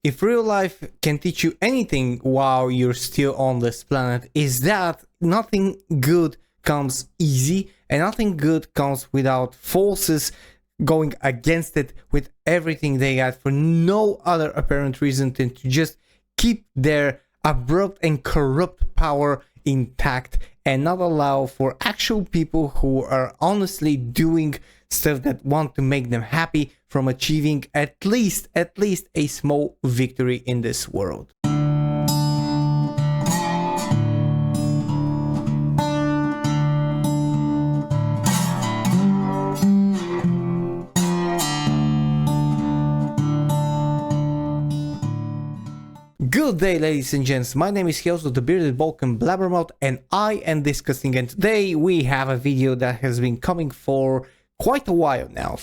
if real life can teach you anything while you're still on this planet, is that nothing good comes easy and nothing good comes without forces going against it with everything they got for no other apparent reason than to just keep their abrupt and corrupt power intact and not allow for actual people who are honestly doing stuff that want to make them happy from achieving at least a small victory in this world. Good day, ladies and gents, my name is Hyoso, the Bearded Balkan Blabbermouth, and I am discussing, and today we have a video that has been coming for quite a while now,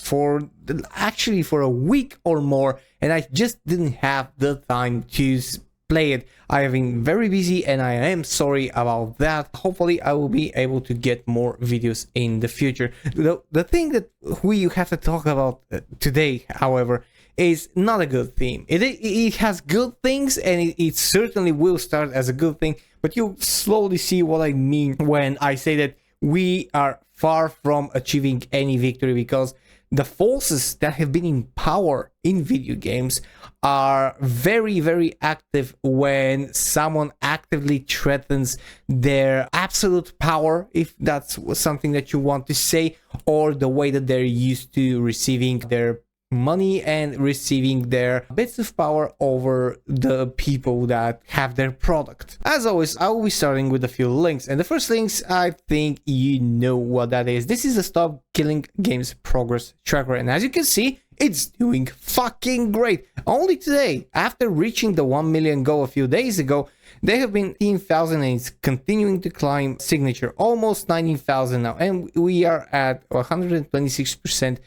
actually for a week or more, and I just didn't have the time to play it. I have been very busy and I am sorry about that. Hopefully I will be able to get more videos in the future. The thing that we have to talk about today, however, is not a good theme. It has good things, and it certainly will start as a good thing, but you'll slowly see what I mean when I say that we are far from achieving any victory, because the forces that have been in power in video games are very, very active when someone actively threatens their absolute power, if that's something that you want to say, or the way that they're used to receiving their money and receiving their bits of power over the people that have their product. As always, I will be starting with a few links, and the first links, I think you know what that is. This is a Stop Killing Games progress tracker, and as you can see, it's doing fucking great. Only today, after reaching the 1 million goal a few days ago, they have been 18,000 and it's continuing to climb signature, almost 19,000 now, and we are at 126%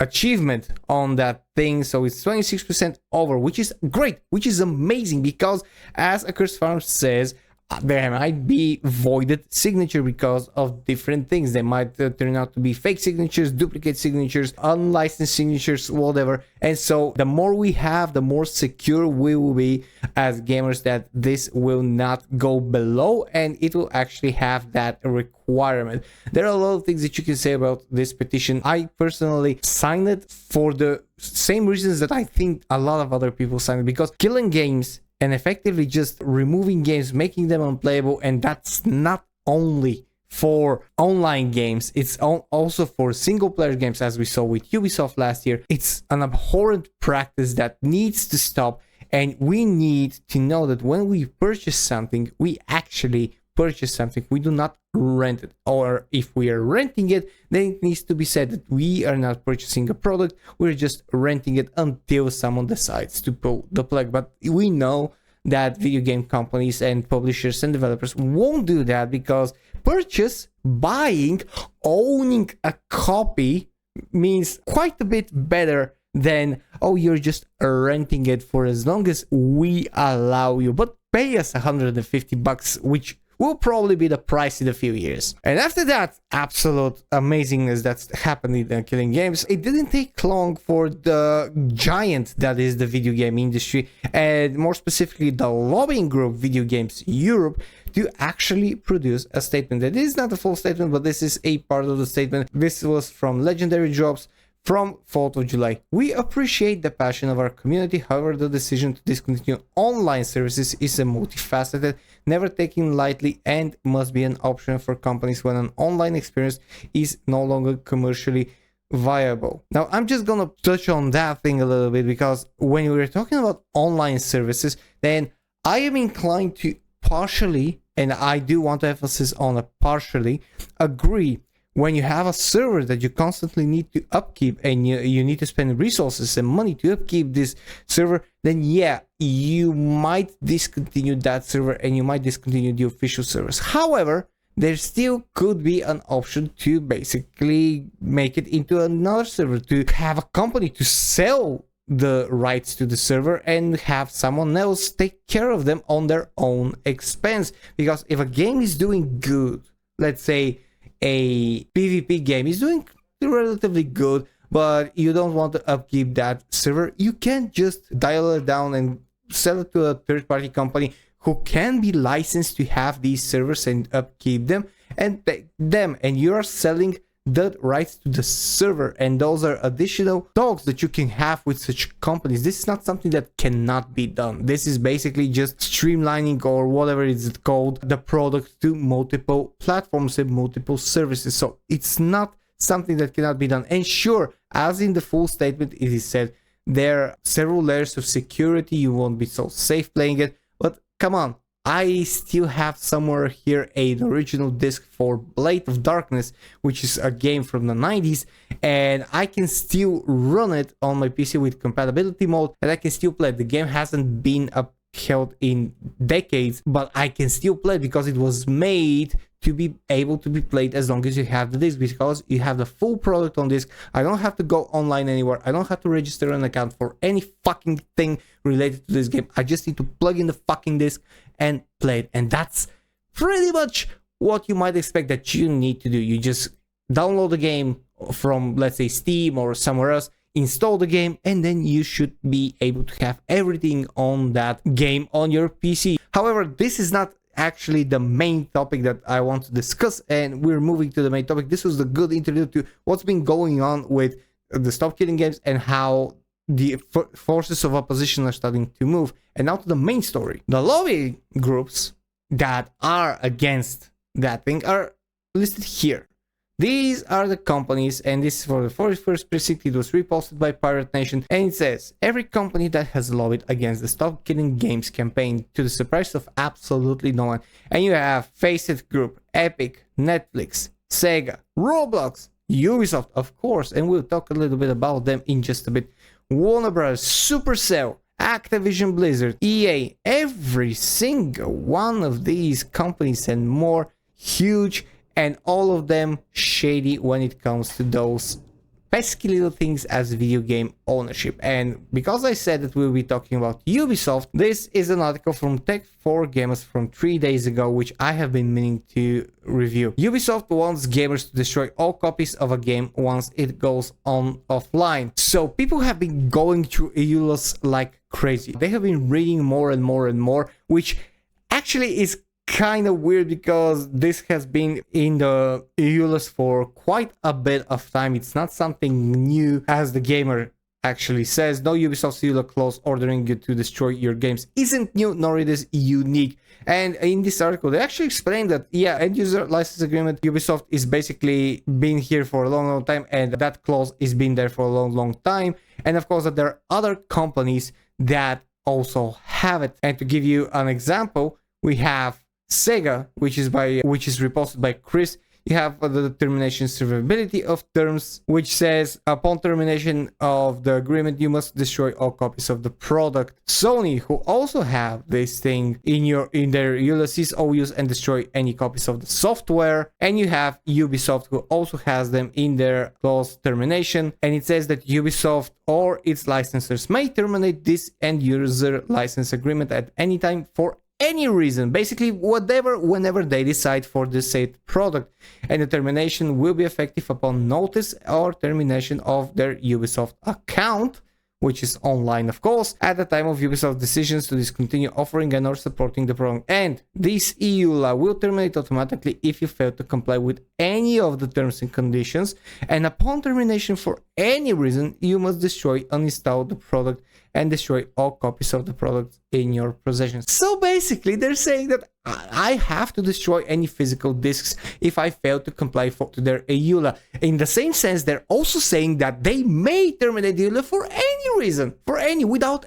achievement on that thing, so it's 26% over, which is great, which is amazing, because as Accursed Farms says, there might be voided signature because of different things. They might turn out to be fake signatures, duplicate signatures, unlicensed signatures, whatever. And so the more we have, the more secure we will be as gamers that this will not go below, and it will actually have that requirement. There are a lot of things that you can say about this petition. I personally signed it for the same reasons that I think a lot of other people signed it, because killing games and effectively just removing games, making them unplayable, and that's not only for online games, it's also for single player games, as we saw with Ubisoft last year. It's an abhorrent practice that needs to stop, and we need to know that when we purchase something, we actually purchase something. We do not rent it, or if we are renting it, then it needs to be said that we are not purchasing a product, we're just renting it until someone decides to pull the plug. But we know that video game companies and publishers and developers won't do that, because buying, owning a copy means quite a bit better than, oh, you're just renting it for as long as we allow you, but pay us $150, which will probably be the price in a few years. And after that absolute amazingness that's happened in Killing Games, it didn't take long for the giant that is the video game industry, and more specifically the lobbying group Video Games Europe, to actually produce a statement. That is not a full statement, but this is a part of the statement. This was from Legendary Drops from 4th of July. We appreciate the passion of our community. However, the decision to discontinue online services is a multifaceted, never taken lightly, and must be an option for companies when an online experience is no longer commercially viable. Now, I'm just gonna touch on that thing a little bit, because when we're talking about online services, then I am inclined to partially, and I do want to emphasize on a partially, agree. When you have a server that you constantly need to upkeep, and you need to spend resources and money to upkeep this server, then yeah, you might discontinue that server and you might discontinue the official servers. However, there still could be an option to basically make it into another server, to have a company to sell the rights to the server and have someone else take care of them on their own expense. Because if a game is doing good, let's say a PvP game is doing relatively good, but you don't want to upkeep that server, you can just dial it down and sell it to a third-party company who can be licensed to have these servers and upkeep them, and you are selling the rights to the server, and those are additional talks that you can have with such companies. This is not something that cannot be done. This is basically just streamlining, or whatever it's called, the product to multiple platforms and multiple services. So it's not something that cannot be done. And sure, as in the full statement it is said, there are several layers of security, you won't be so safe playing it, but come on, I still have somewhere here an original disc for Blade of Darkness, which is a game from the 90s, and I can still run it on my PC with compatibility mode, and I can still play it. The game hasn't been upheld in decades, but I can still play it because it was made to be able to be played as long as you have the disc, because you have the full product on disc. I don't have to go online anywhere. I don't have to register an account for any fucking thing related to this game. I just need to plug in the fucking disc and play it, and that's pretty much what you might expect that you need to do. You just download the game from, let's say, Steam or somewhere else, install the game, and then you should be able to have everything on that game on your PC. However, this is not actually the main topic that I want to discuss, and we're moving to the main topic. This was the good interlude to what's been going on with the Stop Killing Games and how the forces of opposition are starting to move. And now to the main story. The lobby groups that are against that thing are listed here. These are the companies, and this is for the 41st precinct. It was reposted by Pirate Nation, and it says, every company that has lobbied against the Stop Killing Games campaign, to the surprise of absolutely no one. And you have Face It Group, Epic, Netflix, Sega, Roblox, Ubisoft, of course, and we'll talk a little bit about them in just a bit, Warner Bros., Supercell, Activision Blizzard, EA, every single one of these companies and more, huge, and all of them shady when it comes to those pesky little things as video game ownership. And because I said that we'll be talking about Ubisoft, this is an article from Tech4Gamers from 3 days ago, which I have been meaning to review. Ubisoft wants gamers to destroy all copies of a game once it goes on offline. So people have been going through EULAs like crazy. They have been reading more and more and more, which actually is kind of weird because this has been in the EULAs for quite a bit of time. It's not something new, as the gamer actually says. No Ubisoft's EULA clause ordering you to destroy your games isn't new, nor it is unique. And in this article, they actually explain that, yeah, end user license agreement, Ubisoft is basically been here for a long, long time, and that clause is been there for a long, long time. And of course, that there are other companies that also have it. And to give you an example, we have Sega, which is reposted by Chris. You have the termination survivability of terms, which says upon termination of the agreement you must destroy all copies of the product. Sony, who also have this thing in their EULAs, use and destroy any copies of the software. And you have Ubisoft, who also has them in their clause termination, and it says that Ubisoft or its licensors may terminate this end user license agreement at any time for any reason, basically whenever they decide for the said product, and the termination will be effective upon notice or termination of their Ubisoft account, which is online, of course, at the time of Ubisoft decisions to discontinue offering and or supporting the program. And this EULA will terminate automatically if you fail to comply with any of the terms and conditions, and upon termination for any reason, you must destroy, uninstall the product, and destroy all copies of the product in your possession. So basically, they're saying that I have to destroy any physical discs if I fail to comply to their EULA. In the same sense, they're also saying that they may terminate the EULA for any reason, without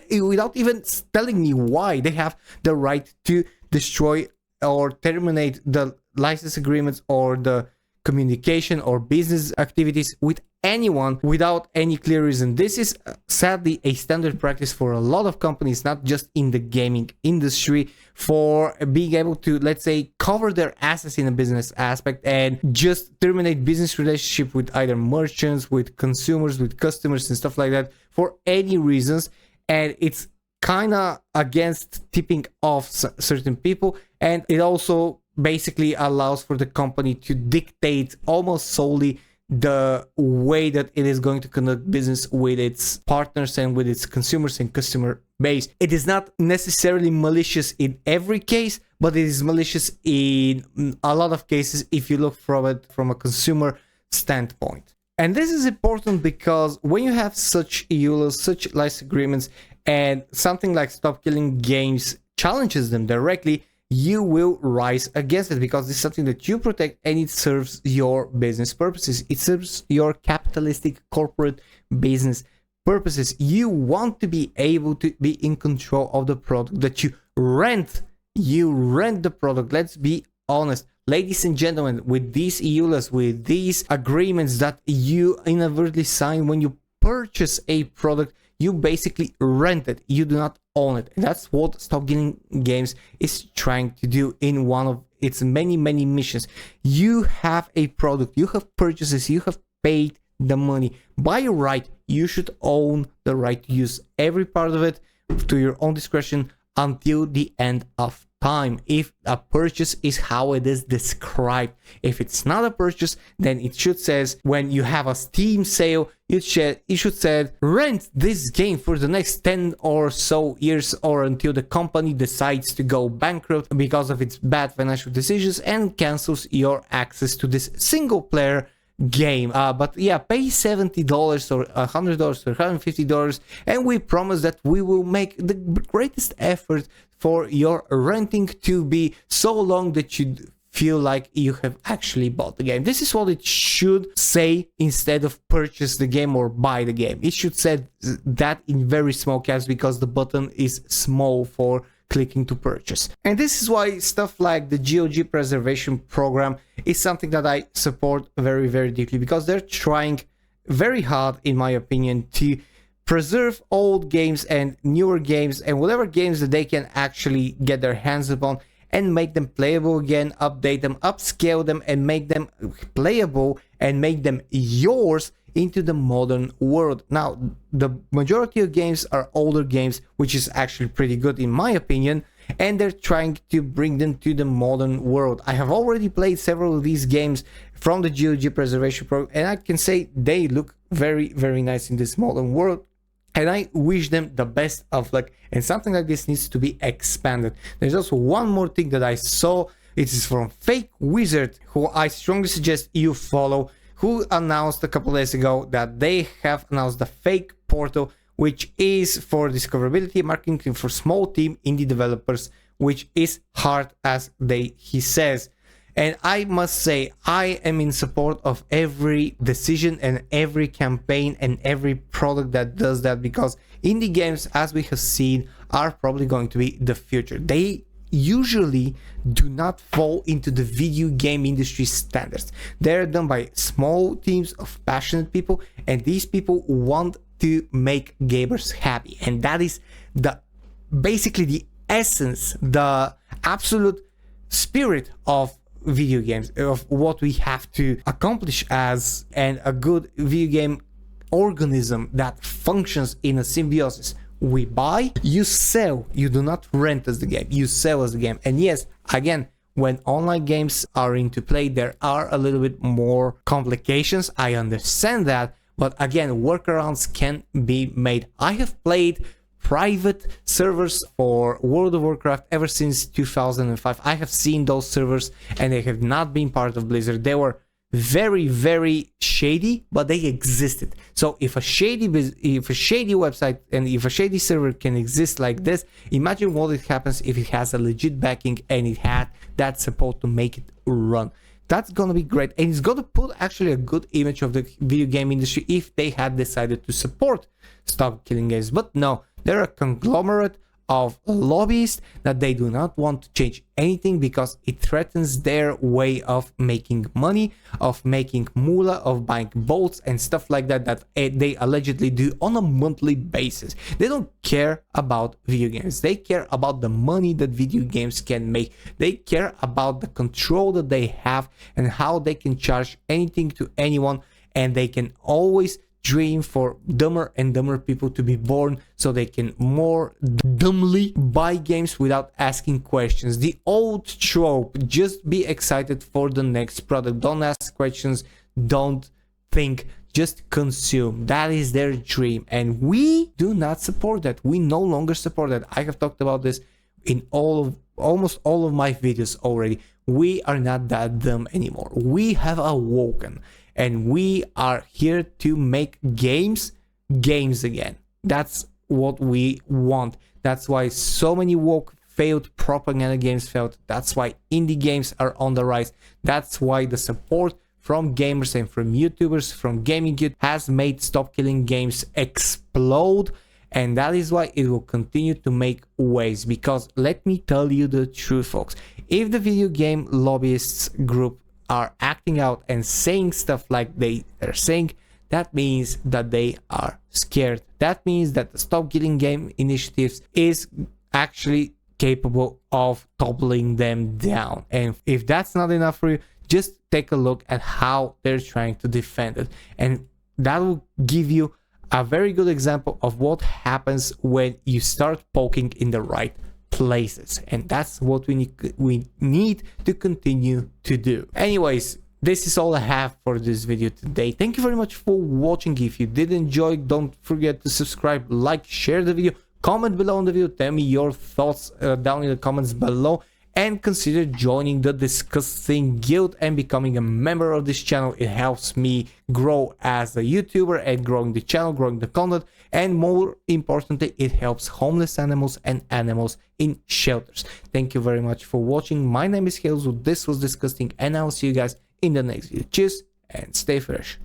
even telling me why. They have the right to destroy or terminate the license agreements or the communication or business activities with anyone without any clear reason. This is sadly a standard practice for a lot of companies, not just in the gaming industry, for being able to, let's say, cover their assets in a business aspect and just terminate business relationship with either merchants, with consumers, with customers and stuff like that for any reasons. And it's kind of against tipping off certain people, and it also basically allows for the company to dictate almost solely the way that it is going to conduct business with its partners and with its consumers and customer base. It is not necessarily malicious in every case, but it is malicious in a lot of cases if you look from it from a consumer standpoint. And this is important because when you have such EULAs, such license agreements, and something like Stop Killing Games challenges them directly, you will rise against it because it's something that you protect and it serves your business purposes. It serves your capitalistic corporate business purposes. You want to be able to be in control of the product that you rent. You rent the product. Let's be honest. Ladies and gentlemen, with these EULAs, with these agreements that you inadvertently sign when you purchase a product, you basically rent it. You do not own it. And that's what Stop Killing Games is trying to do in one of its many missions. You have a product, you have purchases, you have paid the money. By right, you should own the right to use every part of it to your own discretion until the end of time. If a purchase is how it is described. If it's not a purchase, then it should says when you have a Steam sale, it should say rent this game for the next 10 or so years, or until the company decides to go bankrupt because of its bad financial decisions and cancels your access to this single player game. But yeah, pay $70 or $100 or $150, and we promise that we will make the greatest effort for your renting to be so long that you feel like you have actually bought the game. This is what it should say instead of purchase the game or buy the game. It should say that in very small caps because the button is small for clicking to purchase. And this is why stuff like the GOG Preservation program is something that I support very deeply, because they're trying very hard, in my opinion, to preserve old games and newer games and whatever games that they can actually get their hands upon and make them playable again, update them, upscale them, and make them playable and make them yours into the modern world. Now, the majority of games are older games, which is actually pretty good in my opinion, and they're trying to bring them to the modern world. I have already played several of these games from the GOG Preservation program, and I can say they look very nice in this modern world. And I wish them the best of luck, and something like this needs to be expanded. There's also one more thing that I saw. It is from Fake Wizard, who I strongly suggest you follow, who announced a couple days ago that they have announced the Fake Portal, which is for discoverability marketing for small team indie developers, which is hard as he says. And I must say, I am in support of every decision and every campaign and every product that does that, because indie games, as we have seen, are probably going to be the future. They usually do not fall into the video game industry standards. They're done by small teams of passionate people, and these people want to make gamers happy. And that is basically the essence, the absolute spirit of video games, of what we have to accomplish as a good video game organism that functions in a symbiosis. We buy, you sell, you do not rent as the game, you sell as the game. And yes, again, when online games are into play, there are a little bit more complications, I understand that, but again, workarounds can be made. I have played private servers for World of Warcraft ever since 2005. I have seen those servers and they have not been part of Blizzard. They were very shady, but they existed. So if a shady website and if a shady server can exist like this, imagine what it happens if it has a legit backing and it had that support to make it run. That's gonna be great, and it's gonna put actually a good image of the video game industry if they had decided to support Stop Killing Games. But no, they're a conglomerate of lobbyists that they do not want to change anything because it threatens their way of making money, of making moolah, of buying boats and stuff like that they allegedly do on a monthly basis. They don't care about video games. They care about the money that video games can make. They care about the control that they have and how they can charge anything to anyone, and they can always dream for dumber and dumber people to be born so they can more dumbly buy games without asking questions. The old trope, just be excited for the next product. Don't ask questions, don't think, just consume. That is their dream, and we do not support that. We no longer support that. I have talked about this in almost all of my videos already. We are not that dumb anymore. We have awoken, and we are here to make games again. That's what we want. That's why so many woke failed propaganda games failed. That's why indie games are on the rise. That's why the support from gamers and from YouTubers, from Gaming Guild, has made Stop Killing Games explode. And that is why it will continue to make waves. Because let me tell you the truth, folks. If the video game lobbyists group are acting out and saying stuff like they are saying, that means that they are scared. That means that the Stop Killing Game initiatives is actually capable of toppling them down. And if that's not enough for you, just take a look at how they're trying to defend it. And that will give you a very good example of what happens when you start poking in the right places. And that's what we need to continue to do. Anyways, this is all I have for this video today. Thank you very much for watching. If you did enjoy, don't forget to subscribe, like, share the video, comment below on the video, tell me your thoughts down in the comments below, and consider joining the DiscussThing Guild and becoming a member of this channel. It helps me grow as a YouTuber and growing the channel, growing the content, and more importantly, it helps homeless animals and animals in shelters. Thank you very much for watching. My name is Hazel. This was DiscussThing, and I'll see you guys in the next video. Cheers and stay fresh.